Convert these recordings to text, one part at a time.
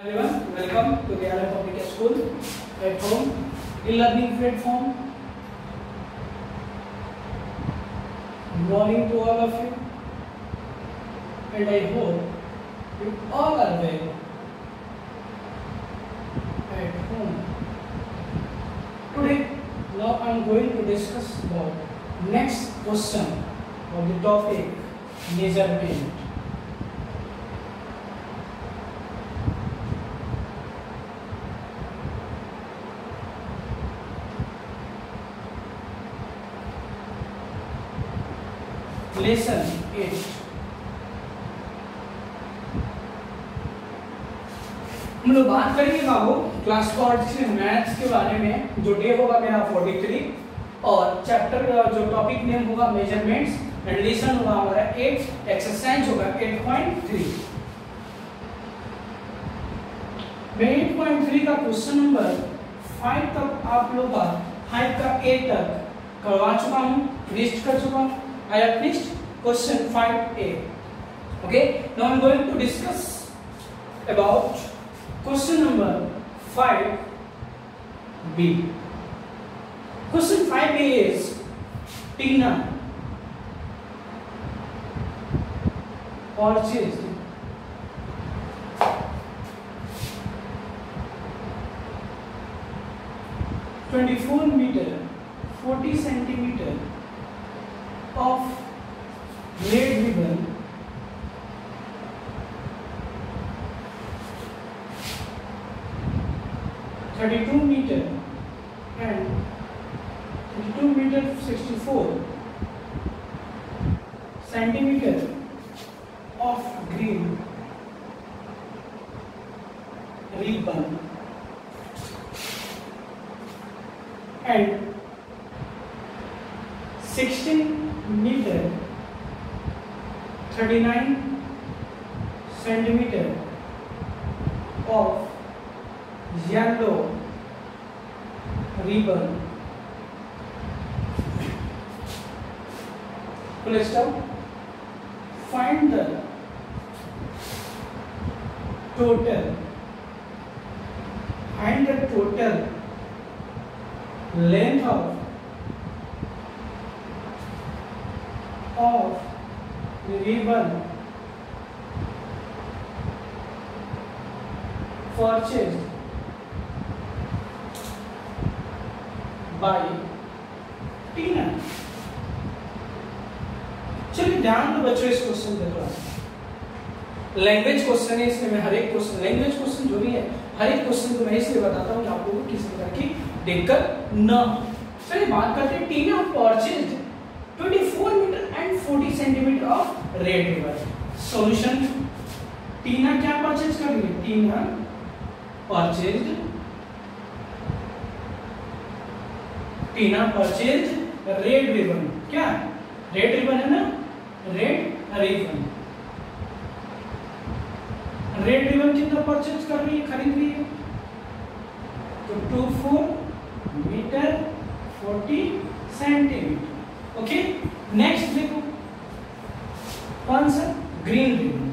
Everyone, welcome to the Allied Public School at home, e-learning platform. Good morning to all of you, and I hope you all are well at home. Today, now I am going to discuss about next question of the topic measurement. Lesson 8 हम लोग बात करेंगे बाबू class 4 maths के बारे में। जो day होगा मेरा 43 और चैप्टर जो टॉपिक नेम होगा मेजरमेंट्स एंड लेसन होगा हमारा 8, एक्सरसाइज होगा 8.3। मैं 8.3 का क्वेश्चन नंबर 5 तक आप लोग का 5 का A तक करवा चुका हूँ, लिस्ट कर चुका हूँ। I have finished question 5A. Okay, now I am going to discuss about question number 5B. Question 5A is Tina purchased (24 meter 40 centimeter) of red ribbon (32 meter and 32 meter 64 centimeter) of green ribbon and 16 meter 39 centimeter of yellow ribbon. Full stop. Find the total. Find the total length of the ribbon purchased by Tina. चलिए ध्यान दो बच्चों, इस question देखो। Language question है, इसमें मैं हर एक क्वेश्चन लैंग्वेज क्वेश्चन जो भी है हर एक क्वेश्चन को मैं इसलिए बताता हूँ कि आप लोगों को किसी प्रकार की दिक्कत न हो। चलिए बात करते हैं। Tina purchased 24 metre and 40 centimetre of red ribbon. Solution, Tina क्या परचेज कर रही है? Tina purchased red ribbon. क्या रेड रिबन है ना? रेड रिबन कितना परचेज कर रही है, खरीद रही है? तो 24 मीटर 40 सेंटीमीटर। ओके, नेक्स्ट देखो कौन सा? Green ribbon.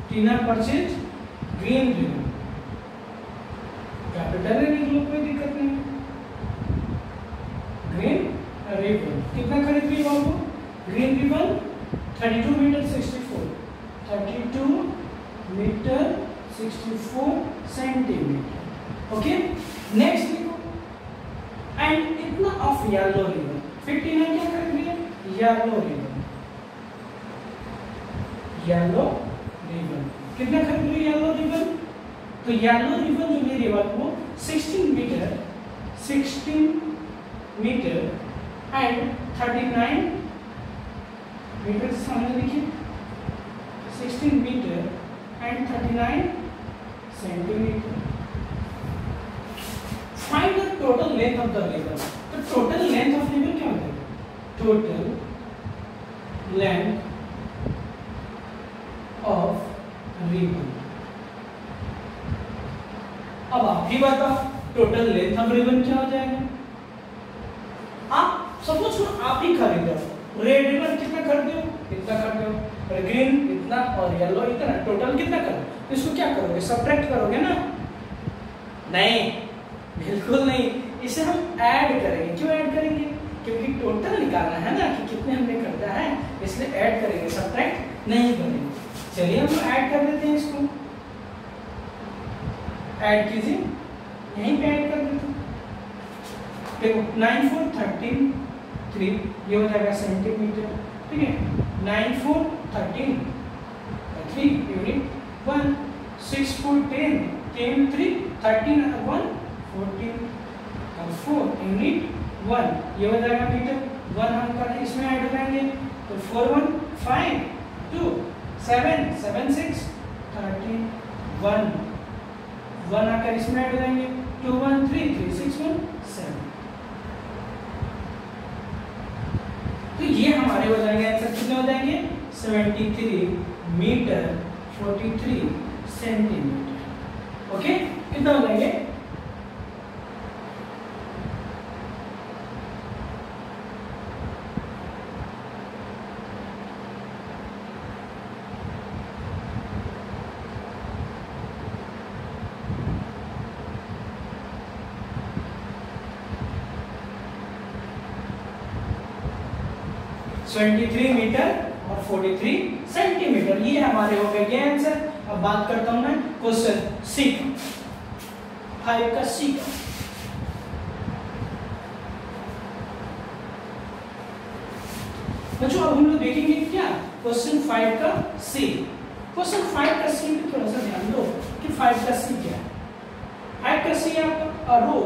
Tina purchase green ribbon. Capital है, निकलो, कोई दिक्कत नहीं। ग्रीन रिबन कितना खरीद रही है आपको? Green ribbon 32 metre 64 32 metre 64 centimetre. Okay, next देखो एंड इतना ऑफ येलो रिबन। फिर टीना क्या कर रही है? येलो रिबन कितना खरीद रही है? Yellow ribbon. तो येलो रिबन जो मेरी रिबन वो 16 मीटर एंड 39 मीटर, सामने देखिए 16 metre and 39 centimetre. Find the total length of the ribbon. तो टोटल लेंथ ऑफ रिबन क्या होता है? Total length of ribbon. अब आप ही बताओ टोटल लेंथ ऑफ रिबन क्या हो जाएगा? आप सपोज करो आप ही खरीदो, रेड रिबन कितना खरीदे हो? इतना खरीदे हो, ग्रीन इतना और येलो इतना, टोटल कितना कर तो इसको क्या करोगे, सब्ट्रैक्ट करोगे ना? नहीं, बिल्कुल नहीं, इसे हम ऐड करेंगे। क्यों ऐड करेंगे? क्योंकि टोटल निकालना है ना कि कितने हमने खरीदा है, इसलिए ऐड करेंगे, सब्ट्रैक्ट नहीं करेंगे। चलिए हम ऐड कर देते हैं, इसको ऐड कीजिए, यहीं पे ऐड कर देते हैं। देखो 9 4 13 3, ये हो जाएगा सेंटीमीटर, ठीक है। 9 4 13 3 यूनिट 1, 6 4 10 10 3 13 1 14 और 4 यूनिट 1, ये हो जाएगा मीटर। 1 हम कर इसमें ऐड करेंगे तो 4 1 5 2 7 7 6 13 1 1 आकर इसमें ऐड करेंगे 2 1 3 3 6 1 7। तो ये हमारे हो जाएंगे आंसर, कितने हो जाएंगे? 73 मीटर 43 सेंटीमीटर। ओके, कितना हो जाएंगे? (23 मीटर और 43 सेंटीमीटर। ये हमारे हो गए ये आंसर। अब बात करता हूं मैं क्वेश्चन सी 5 का सी का। बच्चों अब हम लोग देखेंगे क्या क्वेश्चन 5 का सी। क्वेश्चन 5 का सी पे थोड़ा सा ध्यान दो कि 5 का सी क्या है। 5 का सी आपका रो,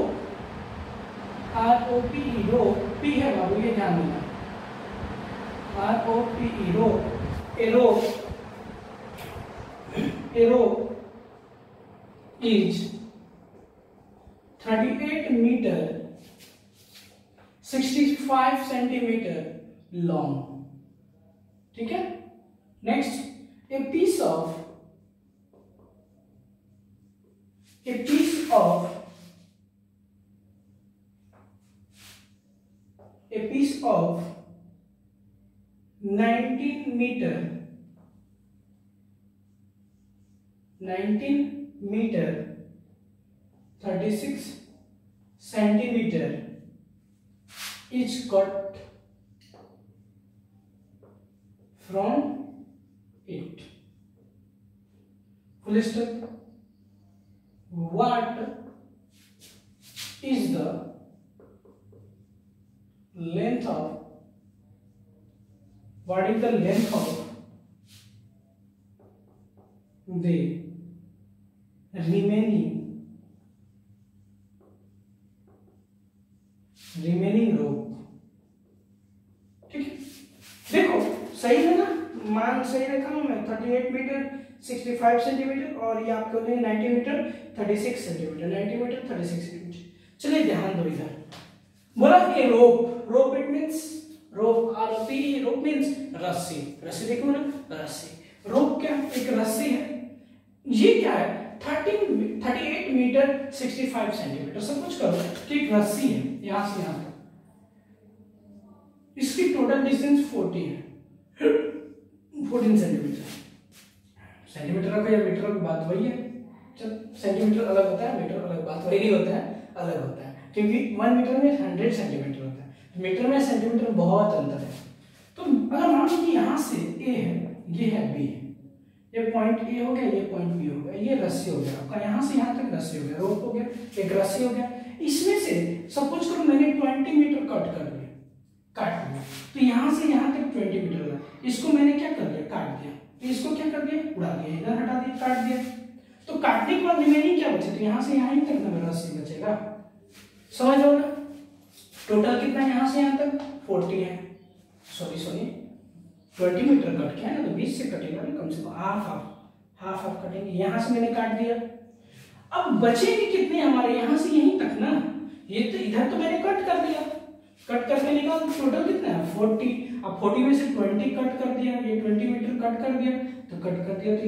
ROPE रो, पी है बाबू, ये ध्यान देना, ROPE rope, a rope is 38 metre 65 centimetre long, ठीक है। Next, a piece of 19 metre 36 centimetre is cut from it. Full stop. What is the length of the remaining rope? ठीक है, देखो सही है ना, मान सही रखा हूं मैं। 38 मीटर 65 सेंटीमीटर और ये आपको 90 मीटर 36 सेंटीमीटर, 90 मीटर 36 सेंटीमीटर। चलिए ध्यान दो, इधर बोला कि rope it means rope, ROPE rope means रस्सी। रस्सी देखो ना, रस्सी। रोप क्या, एक रस्सी है। ये क्या है, 38 मीटर 65 सेंटीमीटर। सब कुछ करो कि एक रस्सी है यहां से यहां तक, इसकी टोटल डिस्टेंस 40 है, 14 सेंटीमीटर। सेंटीमीटर का या मीटर की बात वही है। चल, सेंटीमीटर अलग होता है, मीटर अलग, बात वही होता है, अलग होता है, क्योंकि 1 मीटर में 100 सेंटीमीटर होता है, मीटर में सेंटीमीटर में बहुत अंतर है। तो अगर मान लो कि यहाँ से ए है, ये है बी है, ये पॉइंट ए हो गया, ये पॉइंट बी हो गया, ये रस्सी हो गया आपका, यहाँ से यहाँ तक रस्सी हो गया, रोप हो गया, एक रस्सी हो गया। इसमें से सपोज करो मैंने 20 मीटर कट कर दिया, काट दिया, तो यहाँ से यहाँ तक 20 मीटर लगा, इसको मैंने क्या कर दिया, काट दिया। तो इसको क्या कर दिया, उड़ा दिया, इधर हटा दिया, काट दिया। तो काटने के बाद रिमेनिंग क्या बचे, तो यहाँ से यहाँ ही तक ना रस्सी बचेगा। समझ लो ना, टोटल कितना यहाँ से यहाँ तक 40 है, सॉरी 20 मीटर कट के है ना, तो 20 से कटेगा ना, कम से कम हाफ कटेंगे। यहाँ से मैंने काट दिया, अब बचेंगे कितने हमारे, यहाँ से यहीं तक ना, ये तो इधर तो मैंने कट कर दिया, कट करके निकाल, टोटल कितना है 40। अब 40 में से 20 कट कर दिया, ये 20 मीटर कट कर दिया, तो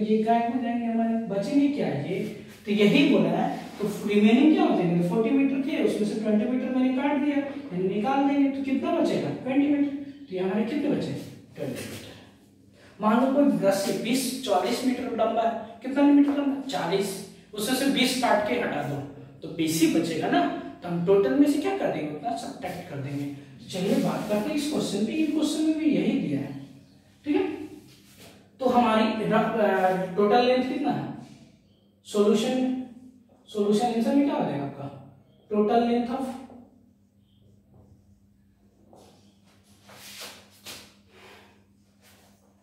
ये गायब हो जाएंगे हमारे, बचेंगे क्या ये, तो यही बोला है। तो रिमेनिंग क्या हो जाएंगे, 40 मीटर थे, उसमें से 20 मीटर मैंने काट दिया, निकाल देंगे, तो कितना बचेगा 20 मीटर। तो ये हमारे कितने बचे 20 मीटर। मान लो कोई 20 40 मीटर लंबा है, कितना लिमिट लंबा 40, उसमें से 20 काट के हटा दो तो 20 ही बचेगा ना, तो हम टोटल में से क्या कर देंगे, उतना सब्ट्रैक्ट कर देंगे। तो चलिए बात करते हैं इस क्वेश्चन पे, इस क्वेश्चन में भी यही दिया है, ठीक है। तो हमारी टोटल लेंथ कितना है, सॉल्यूशन आंसर में क्या आ जाएगा आपका, टोटल लेंथ ऑफ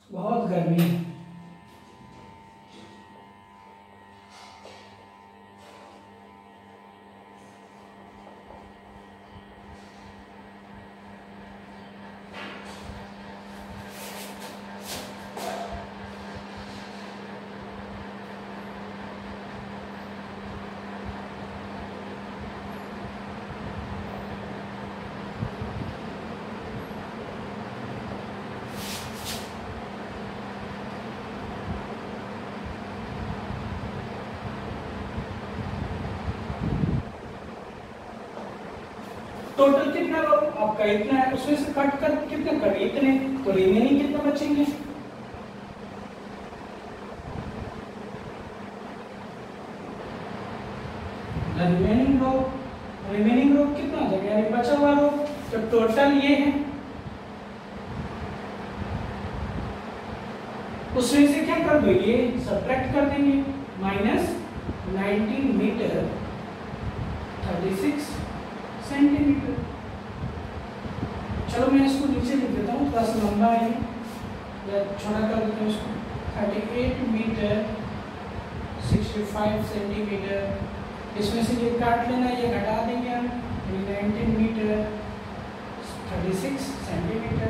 बहुत गर्मी है, टोटल कितना आपका इतना है, उसमें से कट कर कितना कर इतने, तो रिमेनिंग कितना बचेंगे, रिमेनिंग रो कितना आ जाएगा, यानी बचा हुआ रो, तो टोटल ये है, उसमें से क्या कर दो, ये सब्ट्रैक्ट कर देंगे, माइनस 19 मीटर 36 सेंटीमीटर। चलो मैं इसको नीचे लिख देता हूँ, थोड़ा सा लंबा है या छोटा कर देता हूँ इसको, 38 मीटर 65 सेंटीमीटर, इसमें से ये काट लेना, ये घटा देंगे हम, 19 मीटर 36 सेंटीमीटर।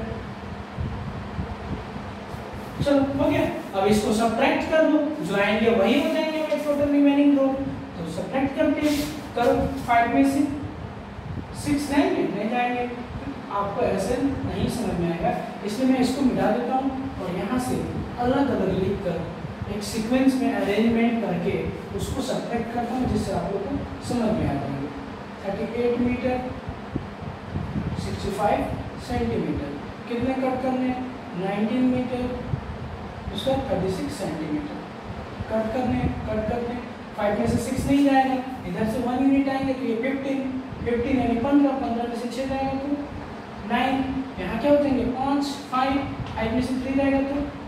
चलो हो गया, अब इसको सब्ट्रैक्ट कर लो, जो आएंगे वही हो जाएंगे टोटल रिमेनिंग रो, तो सब्ट्रैक्ट करके करो, 5 में से 6 जाएंगे, नहीं जाएंगे, आपको ऐसे नहीं समझ में आएगा, इसलिए मैं इसको मिटा देता हूँ और यहाँ से अलग अलग लिख कर एक सीक्वेंस में अरेंजमेंट करके उसको सब्ट्रैक्ट करता हूँ, जिससे आप लोग को समझ में आ जाएंगे। 38 मीटर 65 सेंटीमीटर, कितने कट करने, 19 मीटर उसका 36 सेंटीमीटर कट करने, 5 में से 6 नहीं जाएगा, इधर से 1 यूनिट आएंगे तो ये 15 यानी 15 में से 6 जाएगा तो 9, यहाँ क्या हो जाएंगे 5 में से 3 जाएगा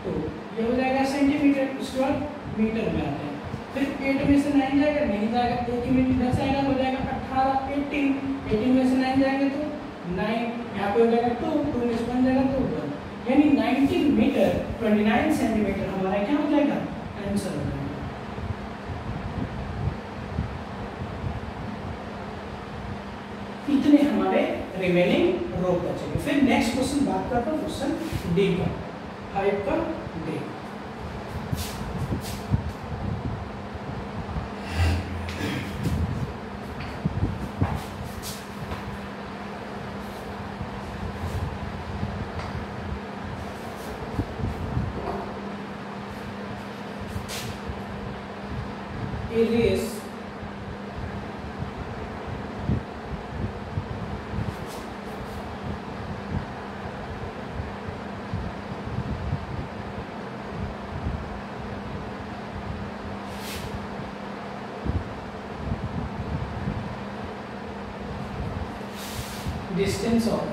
तो ये हो जाएगा सेंटीमीटर, उसके बाद मीटर में आता है, फिर 8 में से 9 जाएगा, नहीं जाएगा, 1 यूनिट इधर से आएगा, हो जाएगा 18 में से 9 जाएंगे तो 9, यहाँ पे हो जाएगा 2 में से 1 जाएगा तो 1, यानी 19 मीटर 29 सेंटीमीटर हमारा क्या हो जाएगा, आंसर हो जाएगा। इतने हमारे रिमेनिंग रो बचेंगे। फिर नेक्स्ट क्वेश्चन बात करता हूँ, क्वेश्चन डी का, 5 का D. erase distance of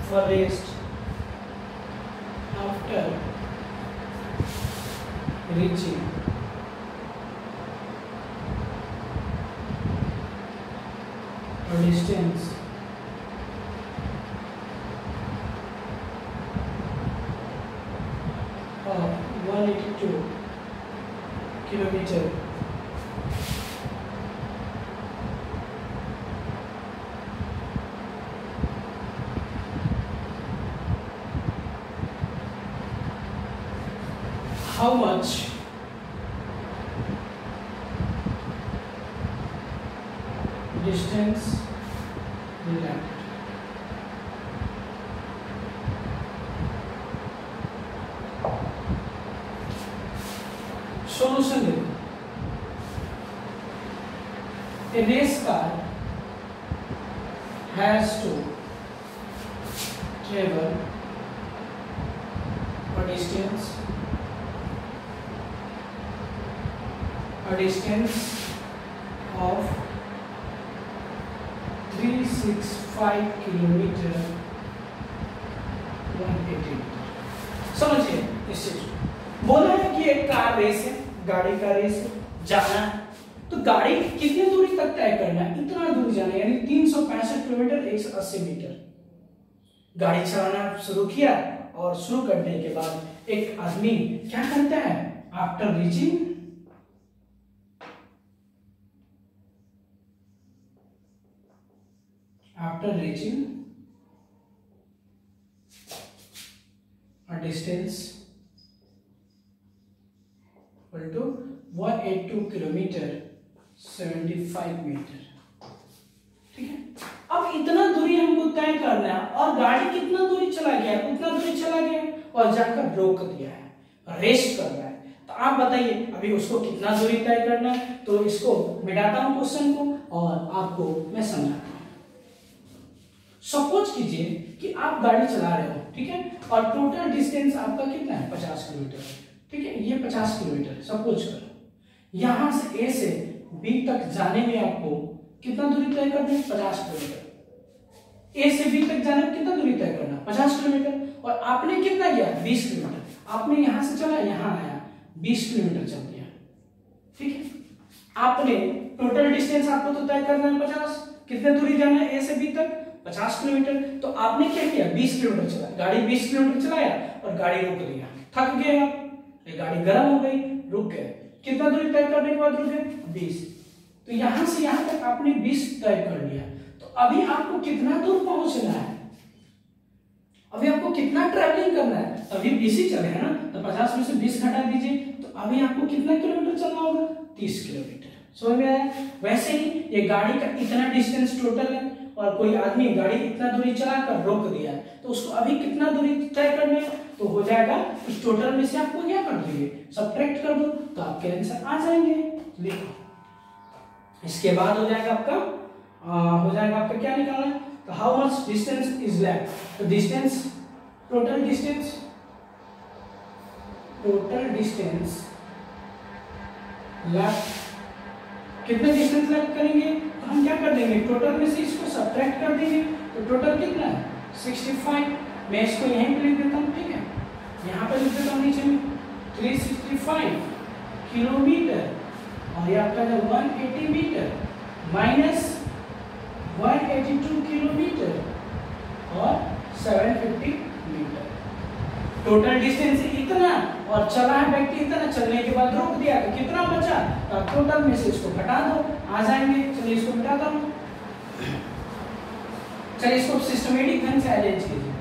forest after reaching a distance of 182 kilometers how much distance left. Solution देखो, a race car has to travel a distance of 365 kilometre 180। समझिए इस चीज को। बोला है कि एक कार रेस है, गाड़ी का रेस है, जाना है, तो गाड़ी कितनी दूरी तक तय करना है, इतना दूर जाना है, यानी 365 किलोमीटर 180 मीटर। गाड़ी चलाना शुरू किया और शुरू करने के बाद एक आदमी क्या करता है, after reaching a distance equal to 182 kilometre 75 metre. ठीक है, अब इतना दूरी हमको तय करना है और गाड़ी कितना दूरी चला गया, उतना दूरी चला गया और जाकर रोक दिया है, रेस्ट कर रहा है। तो आप बताइए अभी उसको कितना दूरी तय करना है। तो इसको मिटाता हूं क्वेश्चन को और आपको मैं समझाता हूं। सपोज कीजिए कि आप गाड़ी चला रहे हो, ठीक है, और टोटल डिस्टेंस आपका कितना है, 50 किलोमीटर। ठीक है, ये 50 किलोमीटर सपोज करो। यहां से ए से बी तक जाने में आपको कितना दूरी तय करना है, 50 किलोमीटर। ए से बी तक जाने में कितना दूरी तय करना, 50 किलोमीटर। और आपने कितना किया, 20 किलोमीटर। आपने यहां से चला, यहां आया, 20 किलोमीटर चल दिया। ठीक है, आपने टोटल डिस्टेंस आपको तो तय करना है 50। कितने दूरी जाना है ए से बी तक, 50 किलोमीटर। तो आपने क्या किया, 20 किलोमीटर चला, गाड़ी 20 किलोमीटर चलाया और गाड़ी रोक दिया। थक गए आप, गाड़ी गर्म हो गई, रुक गए। कितना दूरी तय करने के बाद रुक गए, 20। तो यहां से यहां तक आपने 20 तय कर लिया। तो अभी आपको कितना दूर पहुंचना है, अभी आपको कितना ट्रैवलिंग करना है। अभी 20 ही चले हैं ना, तो 50 में से 20 घटा दीजिए, तो अभी आपको कितना किलोमीटर चलना होगा, 30 किलोमीटर। समझ में आया। वैसे ही ये गाड़ी का इतना डिस्टेंस टोटल है और कोई आदमी गाड़ी इतना दूरी चलाकर रोक दिया है, तो उसको अभी कितना दूरी तय करना है। तो हो जाएगा उस टोटल में से आपको क्या कर दीजिए, सब्ट्रैक्ट कर दो, तो आपके आंसर आ जाएंगे। देखो इसके बाद हो जाएगा आपका क्या निकालना है, तो how much distance is left. तो डिस्टेंस, टोटल डिस्टेंस लेफ्ट, कितने डिस्टेंस लेफ्ट करेंगे, तो हम क्या कर देंगे, टोटल में से इसको सब्ट्रैक्ट कर देंगे। तो टोटल कितना है, 65। मैं इसको यहीं पे लिख देता हूँ, ठीक है, यहाँ पे लिख देता हूँ नीचे में 365 किलोमीटर, और ये आपका 180 मीटर माइनस 182 किलोमीटर और 750 मीटर। टोटल डिस्टेंस इतना और चला है व्यक्ति इतना, चलने के बाद रोक दिया, तो कितना बचा, तो टोटल में से इसको घटा दो, आ जाएंगे। चलिए इसको मिटाता हूं। चलिए इसको सिस्टमेटिक ढंग से अरेंज कीजिए।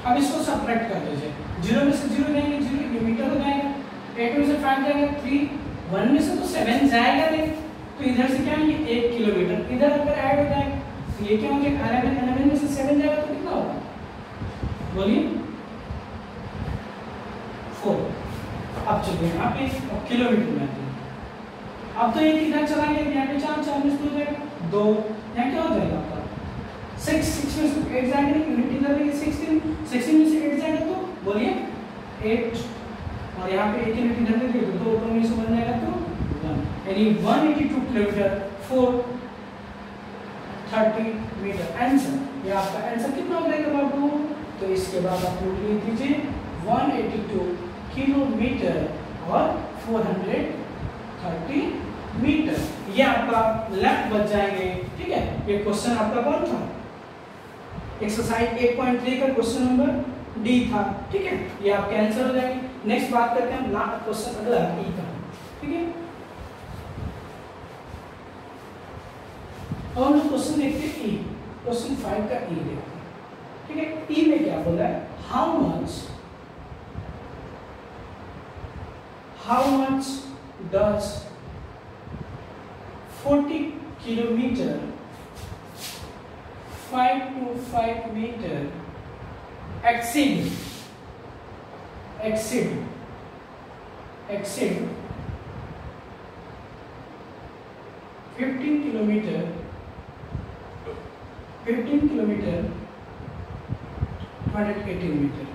अब इसको सब्ट्रैक्ट कर लीजिए, 0 में से 0 जाएंगे, 0 मीटर हो जाएगा, 8 में से 5 जाएगा 3, 1 में से तो 7 जाएगा नहीं, तो इधर से क्या आएंगे 1 किलोमीटर, इधर अगर ऐड हो जाएगा तो ये क्या हो जाएगा, 11 में से 7 जाएगा तो कितना होगा, बोलिए 4। अब चलिए यहाँ पे किलोमीटर में आते हैं। अब तो एक इधर चला गया, यहाँ पे 4 में से 2 जाएगा 2, यहाँ क्या हो जाएगा आपका 6 में से 8 जाएगा, यूनिट इधर लेंगे 16 में से 8 जाएगा, तो बोलिए 8, और यहाँ पे एक यूनिट इधर लेंगे तो 2 में से 1 जाएगा तो 1, यानी 182 किलोमीटर 430 मीटर। आंसर, ये आपका आंसर कितना हो जाएगा बाबू, तो इसके बाद आप लिख दीजिए 182 किलोमीटर और 430 मीटर। ये आपका लेफ्ट बच जाएंगे। ठीक है, ये क्वेश्चन आपका कौन था, एक्सरसाइज 1.3 का क्वेश्चन नंबर डी था। ठीक है, ये आपके आंसर हो जाएंगे। नेक्स्ट बात करते हैं हम लास्ट क्वेश्चन अगला ई का। ठीक है, और हम लोग क्वेश्चन देखते हैं ई, क्वेश्चन 5 का ई देखते हैं। ठीक है। ई में क्या बोला है, how much does 40 kilometre 5 to 5 meter exceed 15 kilometre 218 metre.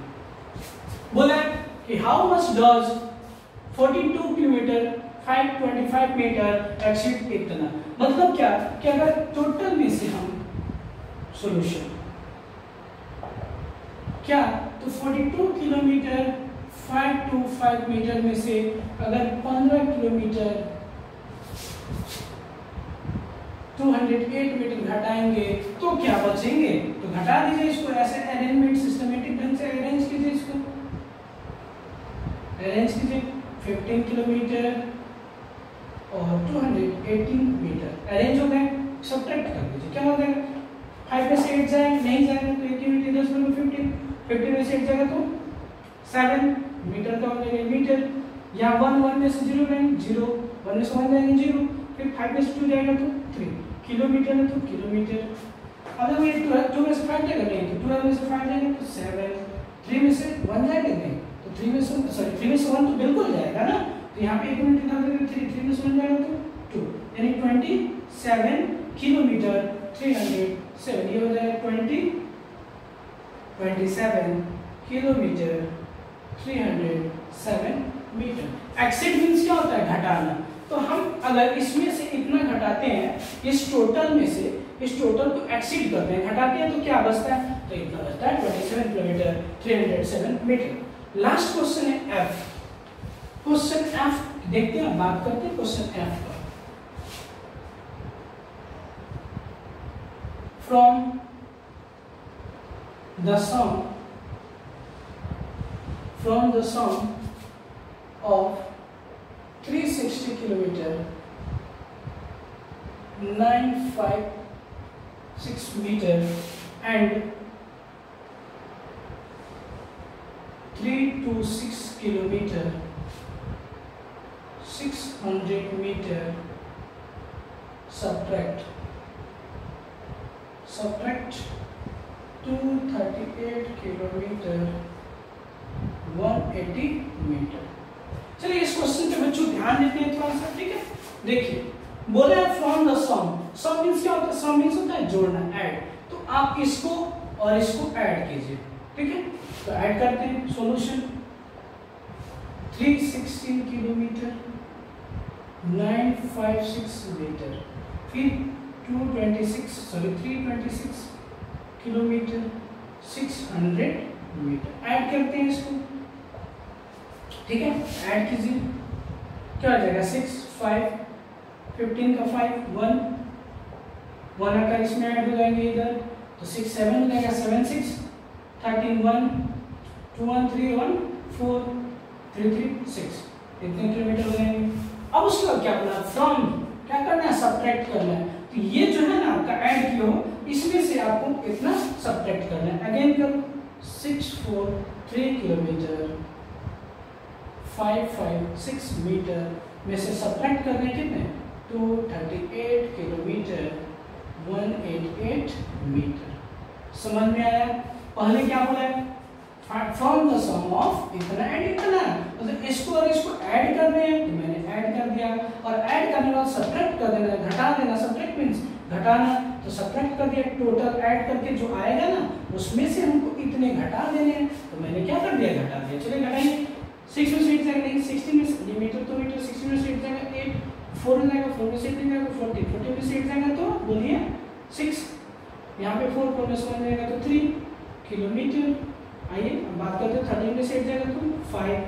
बोला कि how much does 42 kilometre 525 metre exceed इतना। मतलब क्या कि अगर टोटल में से हम सॉल्यूशन क्या तो 42 किलोमीटर 525 मीटर में से अगर 15 किलोमीटर 208 मीटर घटाएंगे तो क्या बचेंगे, तो घटा दीजिए इसको। ऐसे अरेंजमेंट सिस्टमेटिक ढंग से अरेंज कीजिए, इसको अरेंज कीजिए। 15 किलोमीटर और 218 मीटर अरेंज हो गए, सब्ट्रैक्ट कर दीजिए, क्या हो जाएगा 5 में से 8 जाएगा, नहीं जाएगा तो 8 यूनिट 10 में 15 में से 8 जाएगा तो 7 मीटर का हो जाएगा मीटर। यहाँ 1 में से 0 जाएंगे 0, 1 में से 1 जाएंगे 0, फिर 5 में से 2 जाएगा तो 3 किलोमीटर है तो किलोमीटर। अगर ये 2 में से 5 जाएगा नहीं तो 2 में से 5 जाएगा तो 7, 3 में से 1 जाएगा नहीं तो 3 में से 1 तो बिल्कुल जाएगा ना, तो यहाँ पे 1 यूनिट निकाल देंगे 3 में से 1 जाएगा तो 2, यानी 27 किलोमीटर 307, ये हो जाएगा 27 किलोमीटर 307 मीटर। एक्सीड मींस क्या होता है, घटाना। तो हम अगर इसमें से इतना घटाते हैं, इस टोटल में से इस टोटल को एक्सीड करते हैं, घटाते हैं तो क्या बचता है, तो इतना बचता है 27 किलोमीटर 307 मीटर। लास्ट क्वेश्चन है एफ। क्वेश्चन एफ देखते हैं, बात करते हैं क्वेश्चन एफ का। From the sum of 360 kilometer 956 meter and 326 kilometer 600 meter, subtract 238 kilometre 180 metre. चलिए इस क्वेश्चन पे बच्चों ध्यान देते हैं थोड़ा सा, ठीक है। देखिए बोला है फ्रॉम द सम मींस क्या होता है, सम मींस होता है जोड़ना, ऐड। तो आप इसको और इसको ऐड कीजिए, ठीक है। तो ऐड करते हैं सॉल्यूशन 316 किलोमीटर 956 मीटर, फिर 326 किलोमीटर 600 मीटर। ऐड करते हैं इसको, ठीक है। ऐड कीजिए, क्या हो जाएगा 6 5 15 का 5 1 आकर इसमें ऐड हो जाएंगे इधर, तो 6 7 हो जाएगा 7 6 13 1 2 1 3 1 4 3 3 6, इतने किलोमीटर हो जाएंगे। अब उसके बाद क्या करना है, फ्रॉम क्या करना है, सब्ट्रैक्ट करना है। तो ये जो है ना आपका ऐड किया हो, इसमें से आपको इतना सब्ट्रैक्ट करना है। अगेन करो 643 किलोमीटर 556 मीटर में से सब्ट्रैक्ट करने कितने 238 किलोमीटर 188 मीटर। समझ में आया। पहले क्या बोला है, फ्रॉम द सम ऑफ इतना एंड इतना, मतलब इसको और इसको ऐड करने हैं तो मैंने ऐड कर दिया, और ऐड करने के बाद सब्ट्रैक्ट कर देना, घटा देना। सब्ट्रैक्ट मींस घटाना, तो सब्ट्रैक्ट कर दिया, टोटल ऐड करके जो आएगा ना उसमें से हमको इतने घटा देने हैं, तो मैंने क्या कर दिया, घटा दिया। चलिए घटाएंगे, 6 में से 8 जाएगा, नहीं 16 में से मीटर तो मीटर, 16 में से 8 जाएगा 8, 4 हो जाएगा, 4 में से 8 जाएगा 40, 40 में से 8 जाएगा तो बोलिए 6, यहाँ पे 4 में से 1 जाएगा तो 3 किलोमीटर। आइए अब बात करते हैं, 13 में से 8 जाएगा तो 5,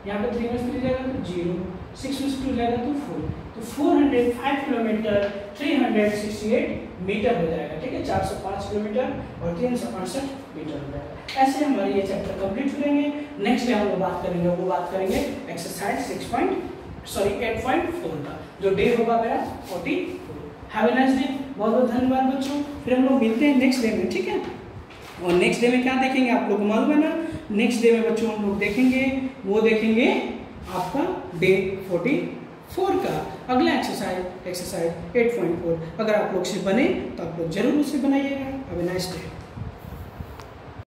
यहाँ पे 3 में से 3 जाएगा तो 0, 6 में से 2 जाएगा तो 4, तो 405 किलोमीटर 368 मीटर हो जाएगा, ठीक है। 405 किलोमीटर और 368 मीटर हो जाएगा। ऐसे हमारे ये चैप्टर कंप्लीट करेंगे। नेक्स्ट डे हम लोग बात करेंगे एक्सरसाइज 8.4 का, जो डे होगा मेरा 44। हैव अ नाइस डे, बहुत बहुत धन्यवाद बच्चों। फिर हम लोग मिलते हैं नेक्स्ट डे में, ठीक है। और नेक्स्ट डे में क्या देखेंगे आप लोग को मालूम है ना, नेक्स्ट डे में बच्चों हम लोग देखेंगे, वो देखेंगे आपका डे 44 का अगला एक्सरसाइज 8.4। अगर आप लोग से बने तो आप लोग जरूर उसे बनाइएगा। Have a nice day.